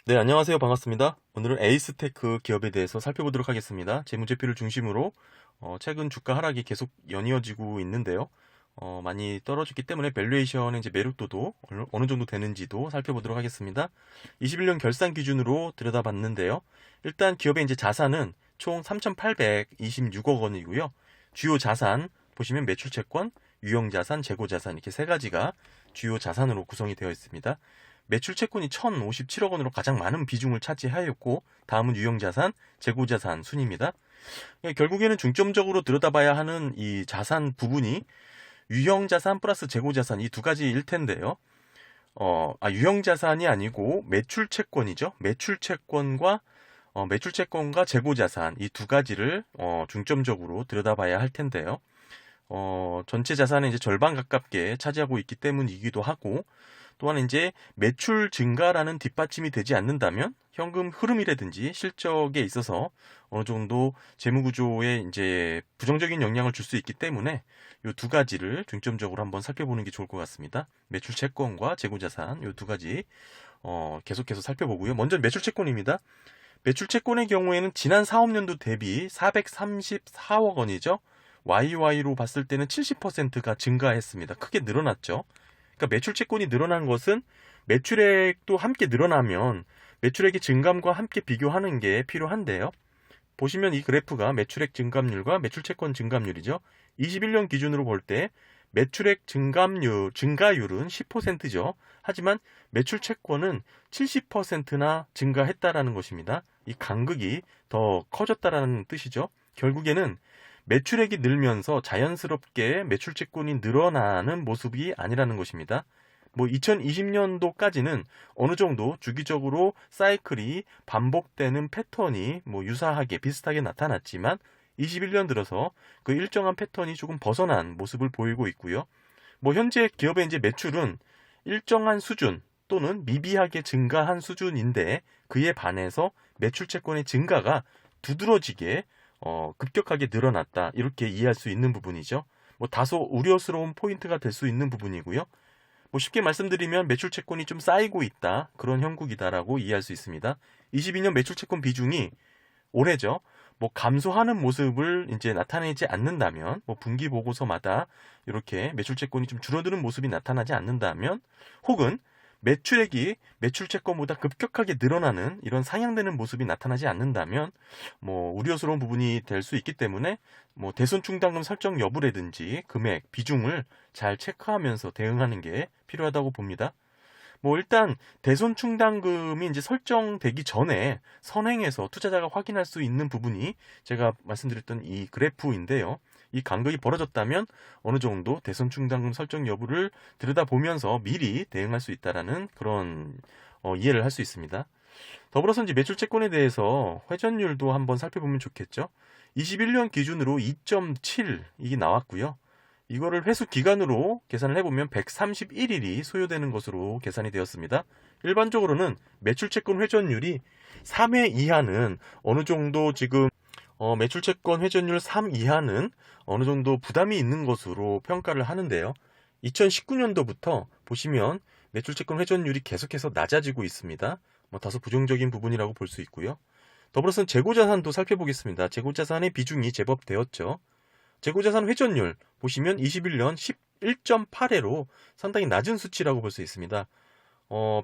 네, 안녕하세요. 반갑습니다. 오늘은 에이스테크 기업에 대해서 살펴보도록 하겠습니다. 재무제표를 중심으로 최근 주가 하락이 계속 연이어지고 있는데요. 많이 떨어졌기 때문에 밸류에이션의 이제 매력도도 어느 정도 되는지도 살펴보도록 하겠습니다. 21년 결산 기준으로 들여다봤는데요. 일단 기업의 이제 자산은 총 3,826억 원이고요. 주요 자산 보시면 매출채권, 유형자산, 재고자산 이렇게 세 가지가 주요 자산으로 구성이 되어 있습니다. 매출 채권이 1,057억 원으로 가장 많은 비중을 차지하였고, 다음은 유형자산, 재고자산 순입니다. 결국에는 중점적으로 들여다봐야 하는 이 자산 부분이 유형자산 플러스 재고자산 이 두 가지일 텐데요. 유형자산이 아니고 매출채권이죠. 매출채권과 재고자산 이 두 가지를 중점적으로 들여다봐야 할 텐데요. 전체 자산의 이제 절반 가깝게 차지하고 있기 때문이기도 하고, 또한 이제 매출 증가라는 뒷받침이 되지 않는다면 현금 흐름이라든지 실적에 있어서 어느 정도 재무 구조에 이제 부정적인 영향을 줄 수 있기 때문에 이 두 가지를 중점적으로 한번 살펴보는 게 좋을 것 같습니다. 매출 채권과 재고 자산 이 두 가지 계속해서 살펴보고요. 먼저 매출 채권입니다. 매출 채권의 경우에는 지난 사업년도 대비 434억 원이죠. YY로 봤을 때는 70%가 증가했습니다. 크게 늘어났죠. 그러니까 매출 채권이 늘어난 것은 매출액도 함께 늘어나면 매출액의 증감과 함께 비교하는 게 필요한데요. 보시면 이 그래프가 매출액 증감률과 매출 채권 증감률이죠. 21년 기준으로 볼 때 매출액 증가율은 10%죠. 하지만 매출 채권은 70%나 증가했다라는 것입니다. 이 간극이 더 커졌다라는 뜻이죠. 결국에는 매출액이 늘면서 자연스럽게 매출 채권이 늘어나는 모습이 아니라는 것입니다. 2020년도까지는 어느 정도 주기적으로 사이클이 반복되는 패턴이 유사하게 비슷하게 나타났지만 21년 들어서 그 일정한 패턴이 조금 벗어난 모습을 보이고 있고요. 현재 기업의 이제 매출은 일정한 수준 또는 미비하게 증가한 수준인데 그에 반해서 매출 채권의 증가가 두드러지게 급격하게 늘어났다 이렇게 이해할 수 있는 부분이죠. 다소 우려스러운 포인트가 될 수 있는 부분이고요. 쉽게 말씀드리면 매출 채권이 좀 쌓이고 있다 그런 형국이다라고 이해할 수 있습니다. 22년 매출 채권 비중이 올해죠. 감소하는 모습을 이제 나타내지 않는다면, 분기 보고서마다 이렇게 매출 채권이 좀 줄어드는 모습이 나타나지 않는다면, 혹은 매출액이 매출 채권보다 급격하게 늘어나는 이런 상향되는 모습이 나타나지 않는다면, 우려스러운 부분이 될 수 있기 때문에, 대손 충당금 설정 여부라든지 금액, 비중을 잘 체크하면서 대응하는 게 필요하다고 봅니다. 일단 대손 충당금이 이제 설정되기 전에 선행해서 투자자가 확인할 수 있는 부분이 제가 말씀드렸던 이 그래프인데요. 이 간극이 벌어졌다면 어느 정도 대손 충당금 설정 여부를 들여다보면서 미리 대응할 수 있다라는 그런 이해를 할 수 있습니다. 더불어서 이제 매출 채권에 대해서 회전율도 한번 살펴보면 좋겠죠. 21년 기준으로 2.7 이게 나왔고요. 이거를 회수 기간으로 계산을 해보면 131일이 소요되는 것으로 계산이 되었습니다. 일반적으로는 매출채권 회전율이 3회 이하는 어느 정도 지금 매출채권 회전율 3 이하는 어느 정도 부담이 있는 것으로 평가를 하는데요. 2019년도부터 보시면 매출채권 회전율이 계속해서 낮아지고 있습니다. 다소 부정적인 부분이라고 볼 수 있고요. 더불어서 재고자산도 살펴보겠습니다. 재고자산의 비중이 제법 되었죠. 재고자산 회전율 보시면 21년 11.8회로 상당히 낮은 수치라고 볼 수 있습니다.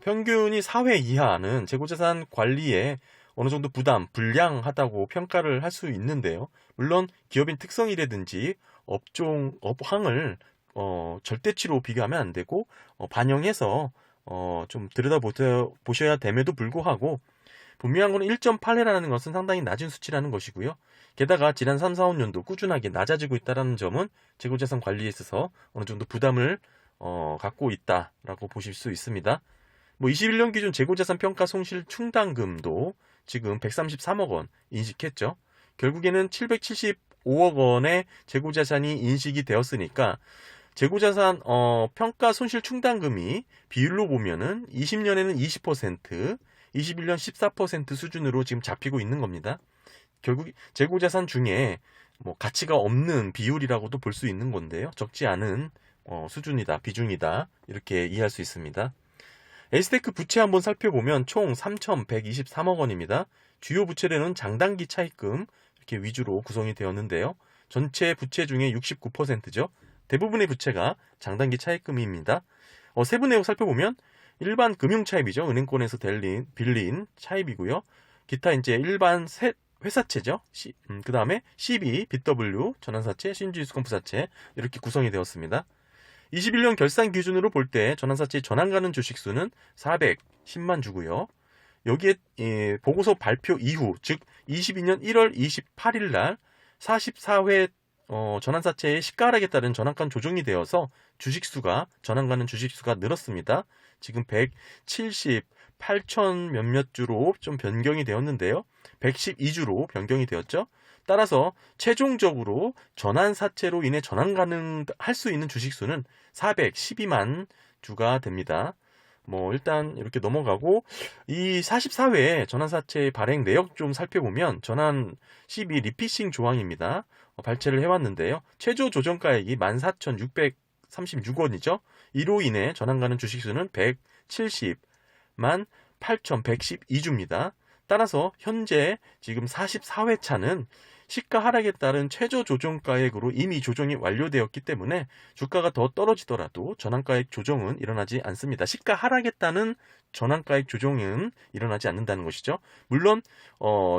평균이 4회 이하는 재고자산 관리에 어느 정도 불량하다고 평가를 할 수 있는데요. 물론 기업인 특성이라든지 업황을 절대치로 비교하면 안 되고 반영해서 좀 들여다보셔야 됨에도 불구하고 분명한 것은 1.8회라는 것은 상당히 낮은 수치라는 것이고요. 게다가 지난 3, 4, 5년도 꾸준하게 낮아지고 있다는 점은 재고자산 관리에 있어서 어느 정도 부담을 갖고 있다라고 보실 수 있습니다. 21년 기준 재고자산 평가 손실 충당금도 지금 133억 원 인식했죠. 결국에는 775억 원의 재고자산이 인식이 되었으니까 재고자산 평가 손실 충당금이 비율로 보면은 20년에는 20%, 21년 14% 수준으로 지금 잡히고 있는 겁니다. 결국 재고자산 중에 가치가 없는 비율이라고도 볼 수 있는 건데요. 적지 않은 수준이다, 비중이다 이렇게 이해할 수 있습니다. 에이스테크 부채 한번 살펴보면 총 3,123억 원입니다. 주요 부채로는 장단기 차입금 이렇게 위주로 구성이 되었는데요. 전체 부채 중에 69%죠. 대부분의 부채가 장단기 차입금입니다. 세부 내용 살펴보면 일반 금융 차입이죠. 은행권에서 빌린 차입이고요. 기타 이제 일반 회사채죠. 그 다음에 CB, BW, 전환사채, 신주유수권 부사채 이렇게 구성이 되었습니다. 21년 결산 기준으로 볼 때 전환사채 전환 가능 주식수는 410만 주고요. 여기에 보고서 발표 이후, 즉 22년 1월 28일 날 44회 전환사채의 시가 하락에 따른 전환가 조정이 되어서 전환 가능 주식수가 늘었습니다. 지금 178천 몇몇 주로 좀 변경이 되었는데요. 112주로 변경이 되었죠. 따라서 최종적으로 전환사채로 인해 전환 가능할 수 있는 주식수는 412만 주가 됩니다. 일단 이렇게 넘어가고 이 44회 전환사채 발행 내역 좀 살펴보면 전환 12 리피싱 조항입니다. 발췌를 해왔는데요. 최저 조정가액이 14,636원이죠. 이로 인해 전환 가능 주식수는 170만 8,112주입니다. 따라서 현재 지금 44회 차는 시가 하락에 따른 최저 조정가액으로 이미 조정이 완료되었기 때문에 주가가 더 떨어지더라도 전환가액 조정은 일어나지 않습니다. 시가 하락에 따른 전환가액 조정은 일어나지 않는다는 것이죠. 물론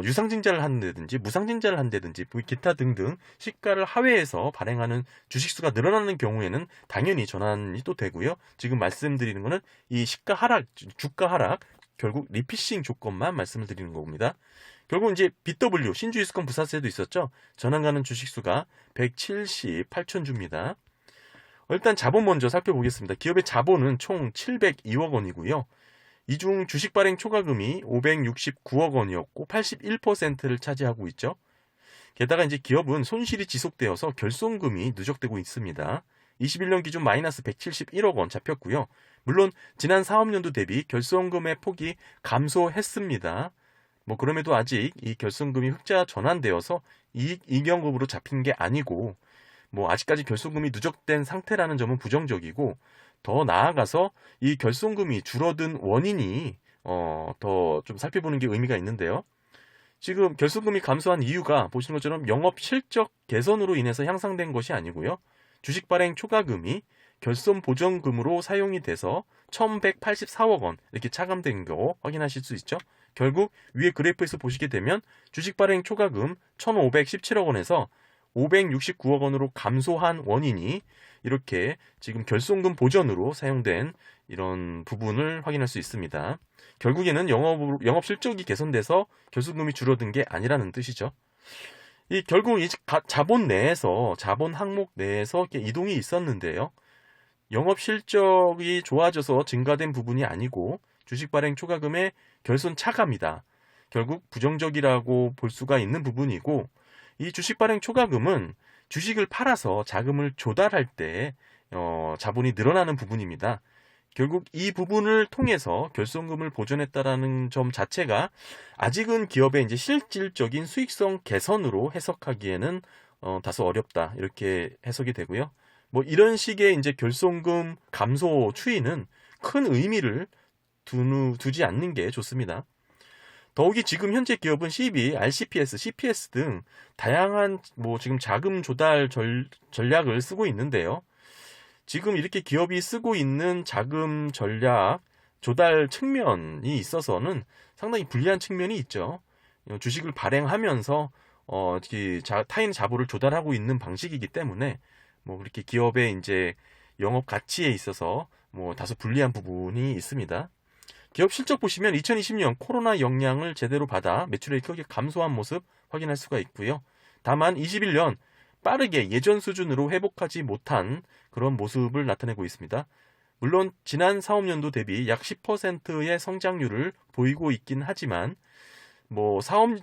유상증자를 한다든지 무상증자를 한다든지 기타 등등 시가를 하회해서 발행하는 주식수가 늘어나는 경우에는 당연히 전환이 또 되고요. 지금 말씀드리는 것은 이 시가 하락, 주가 하락 결국 리피싱 조건만 말씀을 드리는 겁니다. 결국 이제 BW 신주유수권 부사세도 있었죠. 전환 가능 주식수가 178천 주입니다. 일단 자본 먼저 살펴보겠습니다. 기업의 자본은 총 702억 원이고요. 이 중 주식 발행 초과금이 569억 원이었고 81%를 차지하고 있죠. 게다가 이제 기업은 손실이 지속되어서 결손금이 누적되고 있습니다. 21년 기준 마이너스 171억 원 잡혔고요. 물론 지난 사업년도 대비 결손금의 폭이 감소했습니다. 그럼에도 아직 이 결손금이 흑자 전환되어서 이익 이경급으로 잡힌 게 아니고 아직까지 결손금이 누적된 상태라는 점은 부정적이고, 더 나아가서 이 결손금이 줄어든 원인이 더 좀 살펴보는 게 의미가 있는데요. 지금 결손금이 감소한 이유가 보시는 것처럼 영업 실적 개선으로 인해서 향상된 것이 아니고요. 주식 발행 초과금이 결손 보전금으로 사용이 돼서 1,184억 원 이렇게 차감된 거 확인하실 수 있죠. 결국 위에 그래프에서 보시게 되면 주식 발행 초과금 1,517억 원에서 569억 원으로 감소한 원인이 이렇게 지금 결손금 보전으로 사용된 이런 부분을 확인할 수 있습니다. 결국에는 영업 실적이 개선돼서 결손금이 줄어든 게 아니라는 뜻이죠. 결국 자본 내에서 자본 항목 내에서 이동이 있었는데요. 영업 실적이 좋아져서 증가된 부분이 아니고 주식 발행 초과금의 결손 차감이다. 결국 부정적이라고 볼 수가 있는 부분이고, 이 주식 발행 초과금은 주식을 팔아서 자금을 조달할 때 자본이 늘어나는 부분입니다. 결국 이 부분을 통해서 결손금을 보전했다라는 점 자체가 아직은 기업의 이제 실질적인 수익성 개선으로 해석하기에는 다소 어렵다, 이렇게 해석이 되고요. 이런 식의 이제 결손금 감소 추이는 큰 의미를 두지 않는 게 좋습니다. 더욱이 지금 현재 기업은 CB, RCPS, CPS 등 다양한 지금 자금 조달 전략을 쓰고 있는데요. 지금 이렇게 기업이 쓰고 있는 자금 전략 조달 측면이 있어서는 상당히 불리한 측면이 있죠. 주식을 발행하면서 타인 자본을 조달하고 있는 방식이기 때문에 그렇게 기업의 이제 영업 가치에 있어서 다소 불리한 부분이 있습니다. 기업 실적 보시면 2020년 코로나 영향을 제대로 받아 매출액이 크게 감소한 모습 확인할 수가 있고요. 다만 21년 빠르게 예전 수준으로 회복하지 못한 그런 모습을 나타내고 있습니다. 물론 지난 사업년도 대비 약 10%의 성장률을 보이고 있긴 하지만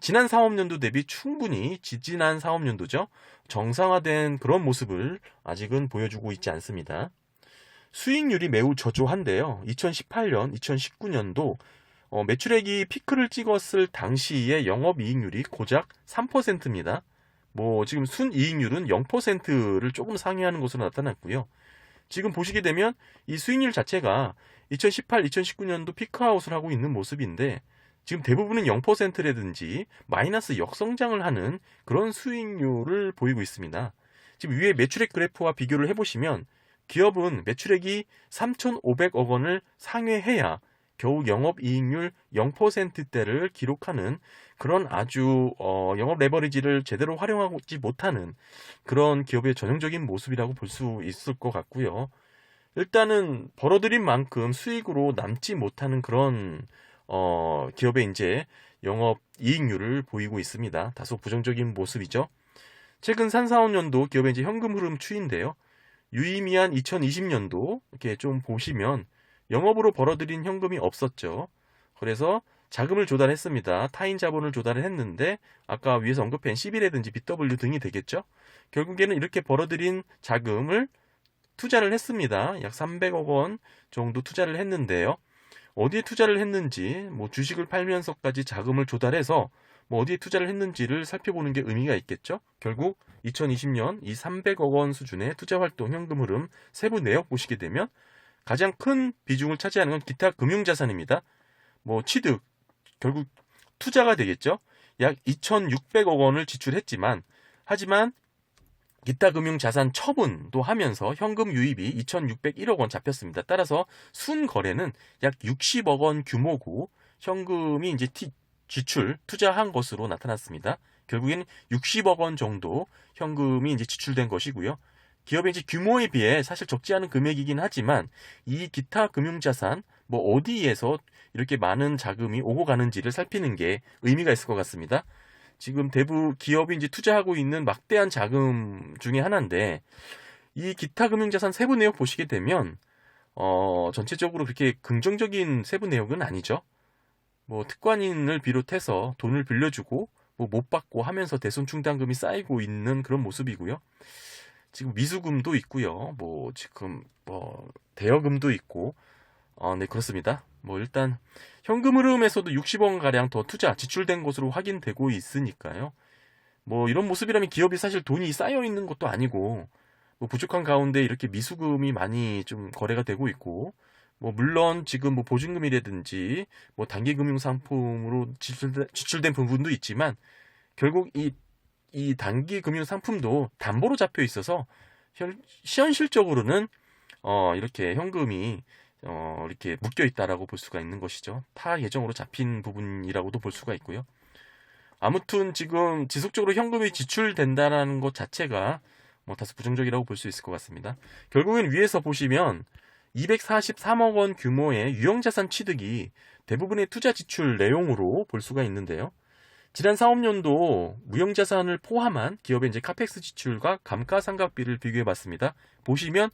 지난 사업년도 대비 충분히 지지난 사업년도죠. 정상화된 그런 모습을 아직은 보여주고 있지 않습니다. 수익률이 매우 저조한데요. 2018년, 2019년도 매출액이 피크를 찍었을 당시의 영업이익률이 고작 3%입니다. 지금 순이익률은 0%를 조금 상회하는 것으로 나타났고요. 지금 보시게 되면 이 수익률 자체가 2018, 2019년도 피크아웃을 하고 있는 모습인데 지금 대부분은 0%라든지 마이너스 역성장을 하는 그런 수익률을 보이고 있습니다. 지금 위에 매출액 그래프와 비교를 해보시면 기업은 매출액이 3,500억 원을 상회해야 겨우 영업이익률 0%대를 기록하는 그런 아주 영업 레버리지를 제대로 활용하지 못하는 그런 기업의 전형적인 모습이라고 볼 수 있을 것 같고요. 일단은 벌어들인 만큼 수익으로 남지 못하는 그런 기업의 이제 영업이익률을 보이고 있습니다. 다소 부정적인 모습이죠. 최근 3, 4, 5년도 기업의 이제 현금 흐름 추이인데요. 유의미한 2020년도 이렇게 좀 보시면 영업으로 벌어들인 현금이 없었죠. 그래서 자금을 조달했습니다. 타인 자본을 조달을 했는데 아까 위에서 언급한 CB라든지 BW 등이 되겠죠. 결국에는 이렇게 벌어들인 자금을 투자를 했습니다. 약 300억 원 정도 투자를 했는데요. 어디에 투자를 했는지 뭐 주식을 팔면서까지 자금을 조달해서 뭐 어디에 투자를 했는지를 살펴보는 게 의미가 있겠죠. 결국 2020년 이 300억 원 수준의 투자활동 현금 흐름 세부 내역 보시게 되면 가장 큰 비중을 차지하는 건 기타 금융자산입니다. 뭐 취득, 결국 투자가 되겠죠. 약 2,600억 원을 지출했지만 하지만 기타 금융자산 처분도 하면서 현금 유입이 2,601억 원 잡혔습니다. 따라서 순거래는 약 60억 원 규모고 현금이 이제 지출, 투자한 것으로 나타났습니다. 결국에는 60억 원 정도 현금이 이제 지출된 것이고요. 기업의 이제 규모에 비해 사실 적지 않은 금액이긴 하지만 이 기타 금융자산 뭐 어디에서 이렇게 많은 자금이 오고 가는지를 살피는 게 의미가 있을 것 같습니다. 지금 대부분 기업이 이제 투자하고 있는 막대한 자금 중에 하나인데 이 기타 금융자산 세부 내역 보시게 되면 전체적으로 그렇게 긍정적인 세부 내역은 아니죠. 뭐 특관인을 비롯해서 돈을 빌려주고 뭐 못 받고 하면서 대손 충당금이 쌓이고 있는 그런 모습이고요. 지금 미수금도 있고요. 뭐 지금 뭐 대여금도 있고 네 그렇습니다. 뭐 일단 현금 흐름에서도 60억 원 가량 더 투자 지출된 것으로 확인되고 있으니까요. 뭐 이런 모습이라면 기업이 사실 돈이 쌓여 있는 것도 아니고 뭐 부족한 가운데 이렇게 미수금이 많이 좀 거래가 되고 있고 뭐 물론 지금 뭐 보증금이라든지 뭐 단기 금융 상품으로 지출된 부분도 있지만 결국 이 단기 금융 상품도 담보로 잡혀 있어서 현실적으로는 이렇게 현금이 이렇게 묶여 있다라고 볼 수가 있는 것이죠. 타 계정으로 잡힌 부분이라고도 볼 수가 있고요. 아무튼 지금 지속적으로 현금이 지출된다라는 것 자체가 뭐 다소 부정적이라고 볼 수 있을 것 같습니다. 결국엔 위에서 보시면 243억 원 규모의 유형자산 취득이 대부분의 투자 지출 내용으로 볼 수가 있는데요. 지난 사업년도 무형자산을 포함한 기업의 이제 카펙스 지출과 감가상각비를 비교해봤습니다. 보시면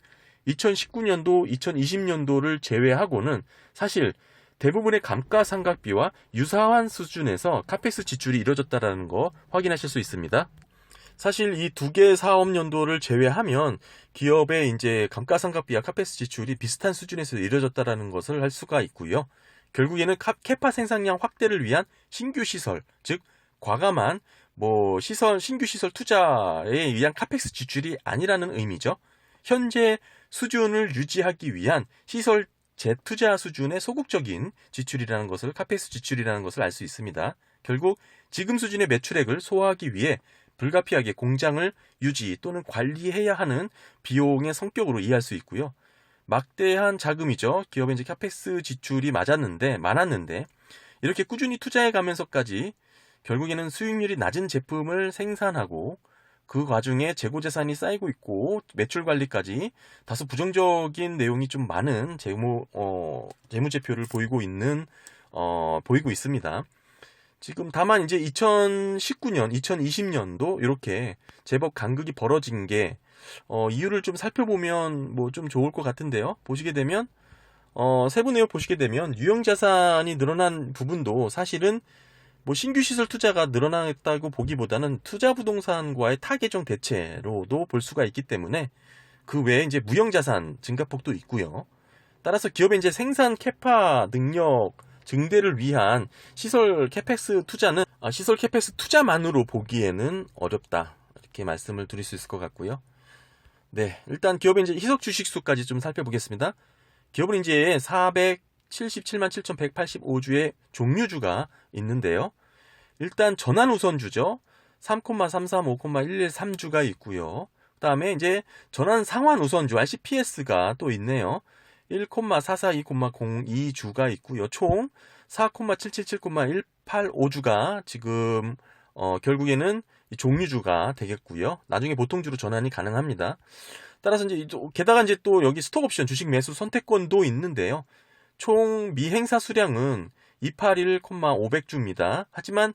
2019년도, 2020년도를 제외하고는 사실 대부분의 감가상각비와 유사한 수준에서 카펙스 지출이 이뤄졌다는 거 확인하실 수 있습니다. 사실 이 두 개 사업년도를 제외하면 기업의 이제 감가상각비와 카펙스 지출이 비슷한 수준에서 이뤄졌다는 것을 할 수가 있고요. 결국에는 캐파 생산량 확대를 위한 신규 시설, 즉 과감한 뭐 신규 시설 투자에 의한 카펙스 지출이 아니라는 의미죠. 현재 수준을 유지하기 위한 시설 재투자 수준의 소극적인 지출이라는 것을 카펙스 지출이라는 것을 알 수 있습니다. 결국 지금 수준의 매출액을 소화하기 위해 불가피하게 공장을 유지 또는 관리해야 하는 비용의 성격으로 이해할 수 있고요. 막대한 자금이죠. 기업의 이제 카펙스 지출이 많았는데 이렇게 꾸준히 투자해 가면서까지 결국에는 수익률이 낮은 제품을 생산하고 그 과정에 재고재산이 쌓이고 있고 매출 관리까지 다소 부정적인 내용이 좀 많은 재무제표를 보이고 있습니다. 지금 다만 이제 2019년, 2020년도 이렇게 제법 간극이 벌어진 게 이유를 좀 살펴보면 뭐 좀 좋을 것 같은데요. 보시게 되면 세부 내용 보시게 되면 유형자산이 늘어난 부분도 사실은 뭐 신규 시설 투자가 늘어났다고 보기보다는 투자 부동산과의 타계정 대체로도 볼 수가 있기 때문에 그 외에 이제 무형자산 증가폭도 있고요. 따라서 기업의 이제 생산 캐파 능력 증대를 위한 시설 캐펙스 투자만으로 보기에는 어렵다. 이렇게 말씀을 드릴 수 있을 것 같고요. 네, 일단 기업의 이제 희석 주식수까지 좀 살펴보겠습니다. 기업은 이제 477만 7,185주의 종류주가 있는데요. 일단 전환 우선주죠. 3,33, 5,113주가 있고요. 그다음에 이제 전환 상환 우선주 RCPS가 또 있네요. 1,44, 2,02주가 있고요. 총 4,777,185주가 지금 결국에는 이 종류주가 되겠고요. 나중에 보통주로 전환이 가능합니다. 따라서 이제 게다가 이제 또 여기 스톡 옵션 주식 매수 선택권도 있는데요. 총 미행사 수량은 281,500주입니다. 하지만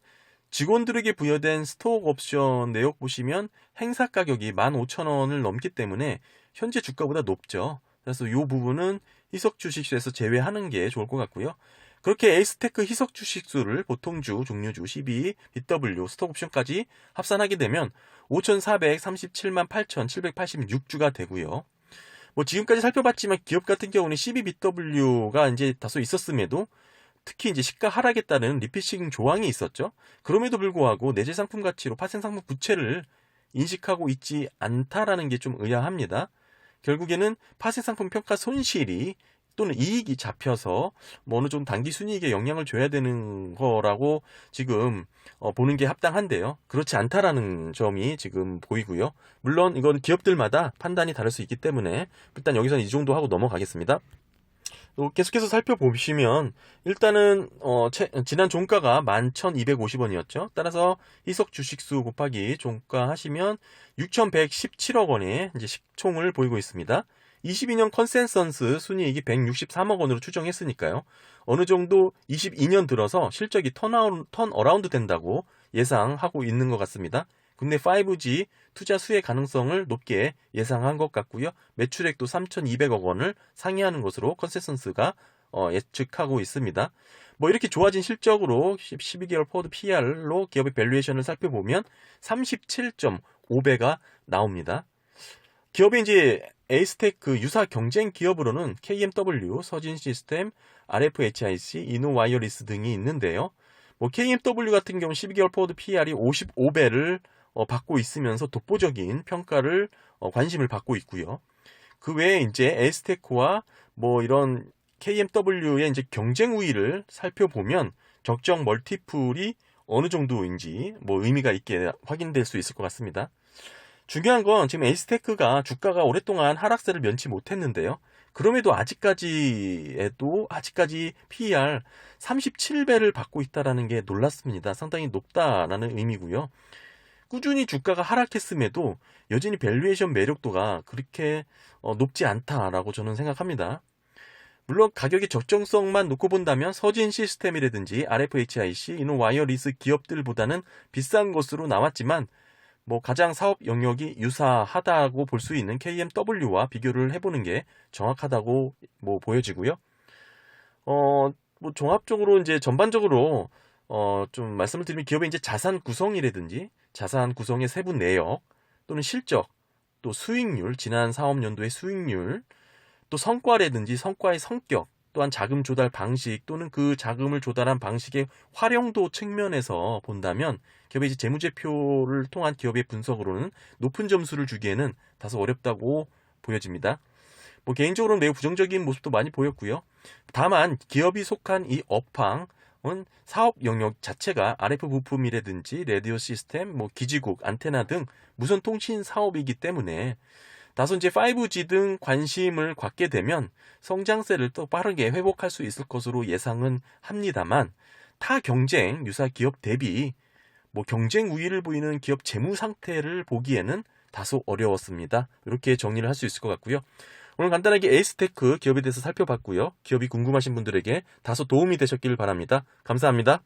직원들에게 부여된 스톡 옵션 내역 보시면 행사 가격이 15,000원을 넘기 때문에 현재 주가보다 높죠. 그래서 이 부분은 희석 주식수에서 제외하는 게 좋을 것 같고요. 그렇게 에이스테크 희석 주식수를 보통주, 종류주, 12, BW, 스톡 옵션까지 합산하게 되면 5,437만 8,786주가 되고요. 뭐 지금까지 살펴봤지만 기업 같은 경우는 12BW가 이제 다소 있었음에도 특히 이제 시가 하락에 따른 리피싱 조항이 있었죠. 그럼에도 불구하고 내재 상품 가치로 파생 상품 부채를 인식하고 있지 않다라는 게 좀 의아합니다. 결국에는 파생 상품 평가 손실이 또는 이익이 잡혀서 뭐 어느 정도 단기 순이익에 영향을 줘야 되는 거라고 지금 보는 게 합당한데요. 그렇지 않다라는 점이 지금 보이고요. 물론 이건 기업들마다 판단이 다를 수 있기 때문에 일단 여기서는 이 정도 하고 넘어가겠습니다. 계속해서 살펴보시면 일단은 지난 종가가 11,250원이었죠. 따라서 희석 주식수 곱하기 종가 하시면 6,117억 원의 이제 시총을 보이고 있습니다. 22년 컨센서스 순이익이 163억 원으로 추정했으니까요. 어느 정도 22년 들어서 실적이 턴어라운드 된다고 예상하고 있는 것 같습니다. 국내 5G 투자 수혜 가능성을 높게 예상한 것 같고요. 매출액도 3,200억 원을 상회하는 것으로 컨센서스가 예측하고 있습니다. 뭐 이렇게 좋아진 실적으로 12개월 포워드 PR로 기업의 밸류에이션을 살펴보면 37.5배가 나옵니다. 기업의 이제 에이스테크 유사 경쟁 기업으로는 KMW, 서진시스템, RFHIC, 이노와이어리스 등이 있는데요. 뭐 KMW 같은 경우 12개월 포워드 PR이 55배를 받고 있으면서 독보적인 평가를 관심을 받고 있고요. 그 외에 이제 에이스테크와 뭐 이런 KMW의 이제 경쟁 우위를 살펴보면 적정 멀티플이 어느 정도인지 뭐 의미가 있게 확인될 수 있을 것 같습니다. 중요한 건 지금 에이스테크가 주가가 오랫동안 하락세를 면치 못했는데요. 그럼에도 아직까지 PER 37배를 받고 있다는 게 놀랍습니다. 상당히 높다라는 의미고요. 꾸준히 주가가 하락했음에도 여전히 밸류에이션 매력도가 그렇게 높지 않다라고 저는 생각합니다. 물론 가격의 적정성만 놓고 본다면 서진 시스템이라든지 RFHIC, 이노와이어리스 기업들보다는 비싼 것으로 나왔지만 뭐 가장 사업 영역이 유사하다고 볼 수 있는 KMW와 비교를 해보는 게 정확하다고 뭐 보여지고요. 뭐 종합적으로 이제 전반적으로 좀 말씀을 드리면 기업의 이제 자산 구성이라든지 자산 구성의 세부 내역 또는 실적 또 수익률 지난 사업연도의 수익률 또 성과라든지 성과의 성격 또한 자금 조달 방식 또는 그 자금을 조달한 방식의 활용도 측면에서 본다면 기업의 이제 재무제표를 통한 기업의 분석으로는 높은 점수를 주기에는 다소 어렵다고 보여집니다. 뭐 개인적으로는 매우 부정적인 모습도 많이 보였고요. 다만 기업이 속한 이 업황은 사업 영역 자체가 RF 부품이라든지 라디오 시스템, 뭐 기지국, 안테나 등 무선 통신 사업이기 때문에 다소 이제 5G 등 관심을 갖게 되면 성장세를 또 빠르게 회복할 수 있을 것으로 예상은 합니다만 타 경쟁 유사 기업 대비 뭐 경쟁 우위를 보이는 기업 재무 상태를 보기에는 다소 어려웠습니다. 이렇게 정리를 할 수 있을 것 같고요. 오늘 간단하게 에이스테크 기업에 대해서 살펴봤고요. 기업이 궁금하신 분들에게 다소 도움이 되셨길 바랍니다. 감사합니다.